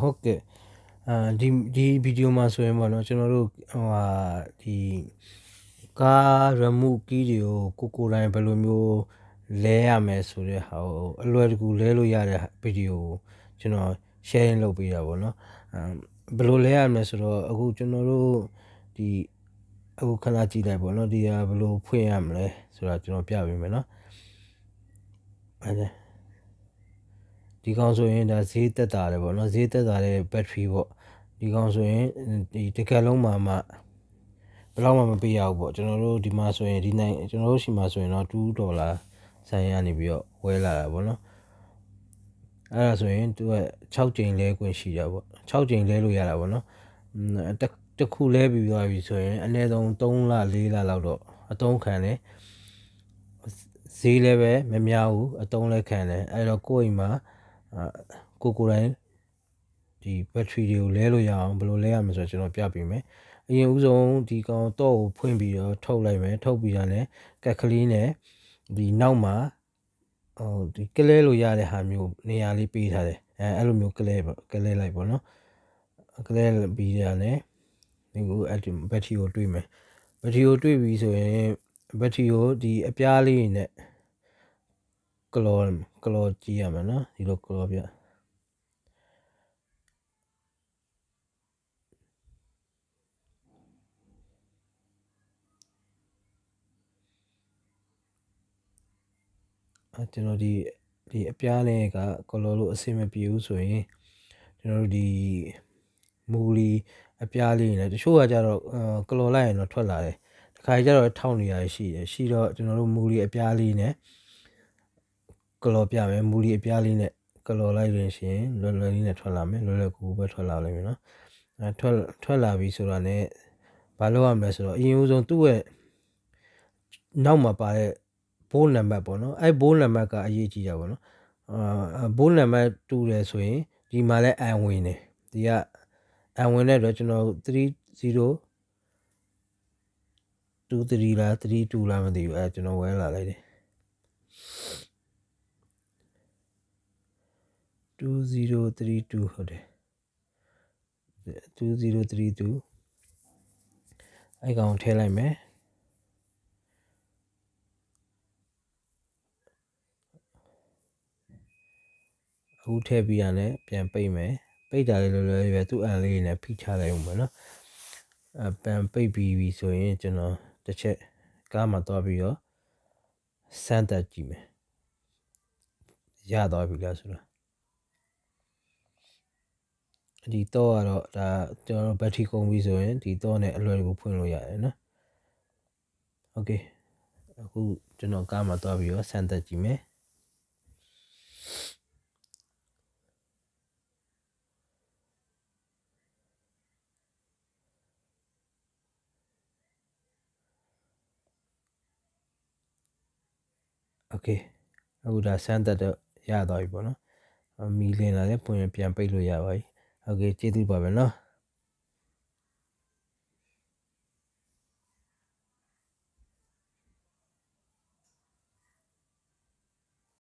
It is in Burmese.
ဟုတ်ကဲ့ဒီဗီဒီယိုမှာဆိုရင်ပေါ့နော်ကျွန်တော်တို့ဒီကား remote key တွေကိုကိုယ်တိုင်ဘယ်လိုမျိုးလဲရမယ်ဆိုတဲ့ဟာကိုအလွယ်တကူလဲလို့ရတဲ့ဗီဒီယိုကိုကျွန်တော် sharing လုပ်ပေးတာပေါ့နော်ဘယ်လိုလဲရမလဲဆိုတော့အခုကျွန်တော်တို့အခုခဏကြည့်လိုက်ပေါ့နော်ဒီဟာဘယ်လိုဖွင့်ရမလဲဆိုတာကျွန်တော်ပြပေးမယ်နော်ဒီကောင်ဆိုရင်ဒါဈေးသက်သာတယ်ပေါ့နော်ဈေးသက်သာတဲ့ battery ပေါ့ဒီကောင်ဆိုရင်ဒီတစ်ကက်လုံးမှာမှဘယ်တော့မှမပေးရဘူးပေါ့ကျွန်တော်တို့ဒီမှာဆိုရင်ကျွန်တော်တို့ရှိမှာဆိုရင်တော့$2ဆိုင်ရနေပြီးတော့ဝယ်လာတာပေါ့နော်အဲ့ဒါဆိုရင်သူက6ကြိမ်လဲခွင့်ရှိတာပေါ့6ကြိမ်လဲလို့ရတာပေါ့နော်တစ်ခုလဲပြီးသွားပြီဆိုရင်အနည်းဆုံး3လ4လလောက်တော့အသုံးခံတယ်ဈေးလည်းပဲမများဘူးအသုံးလည်းခံတယ်အဲ့တော့ကိုယ့်အိမ်မှာကိုယ်တိုင်ဒီ battery တွေကိုလဲလို့ရအောင်ဘယ်လိုလဲရမလဲဆိုတော့ကျွန်တော်ပြပေးမယ်အရင်ဦးဆုံးဒီကောင်တော့ကိုဖွင့်ပြီးတော့ထုတ်လိုက်မယ်ထုတ်ပြီးတာနဲ့ကက်ကလေးနဲ့ဒီနောက်မှာဒီကလဲလို့ရတဲ့ဟာမျိုးနေရာလေးပေးထားတယ်အဲ့လိုမျိုးကလဲလိုက်ပေါ့နော်ကလဲပြီးတာနဲ့ဒီကိုအဲ့ဒီဘက်ထရီကိုတွေးမယ်ဘက်ထရီကိုတွေးပြီးဆိုရင်ဘက်ထရီကိုဒီအပြားလေးနဲ့ကလောကြည့်ရမယ်နော်ဒီလိုကလောပြကျွန်တော်ဒီအပြားလေးကကလောလို့အဆင်မပြေဘူးဆိုရင်ကျွန်တော်တို့ဒီမူလီအပြားလေးနဲ့တချို့ကကြတော့ကလောလိုက်ရင်တော့ထွက်လာတယ်တခါကျတော့ထောက်နေရရှိတော့ကျွန်တော်တို့မူလီအပြားလေးနဲ့ကလောပြမယ်မူလီအပြားလေးနဲ့ကလောလိုက်ရင်ရှင်လွယ်လေးနဲ့ထွက်လာမယ်လွယ်ကူပဲထွက်လာလိမ့်မယ်နော်ထွက်လာပြီဆိုတာနဲ့ဘာလုပ်ရမလဲဆိုတော့အရင်ဦးဆုံးသူ့ရဲ့နောက်မှာပါတဲ့ဘိုးနံပါတ်ပေါ့နော်အဲ့ဘိုးနံပါတ်ကအရေးကြီးတာပေါ့နော်ဘိုးနံပါတ်တူတယ်ဆိုရင်ဒီမှာလဲအန်ဝင်တယ်ဒီကအန်ဝင်တဲ့အတွက်ကျွန်တော်3023လား32လားမသိဘူးအဲ့ကျွန်တော်ဝယ်လာလိုက်တယ်2032ဟုတ်တယ်2032အဲ့ကောင်ထည့်လိုက်မယ်အခုထည့်ပြီးရတယ်ပြန်ပိတ်မယ်ပိတ်တာလေးလွယ်ပဲသူ့အန်လေးနဲ့ဖိချလိုက်အောင်ပေါ့နော်ပြန်ပိတ်ပြီးပြီဆိုရင်ကျွန်တော်တစ်ချက်ကားမှာသွားပြီးတော့စမ်းသပ်ကြည့်မယ်ရသွားပြီလားဆိုတာဒီတော့ကတော့ဒါကျွန်တော်ဘက်ထရီကုန်ပြီဆိုရင်ဒီတော့နဲ့အလွယ်တကူဖွင့်လို့ရတယ်နော်โอเคအခုကျွန်တော်ကားမှာသွားပြီးတော့စမ်းသပ်ကြည့်မယ်โอเคအခုဒါစမ်းသပ်တော့ရသွားပြီပေါ့နော်မီလင်လာတယ်ပြန်ပိတ်လို့ရပါပြီโอเคကျေးဇူးပါပဲနော်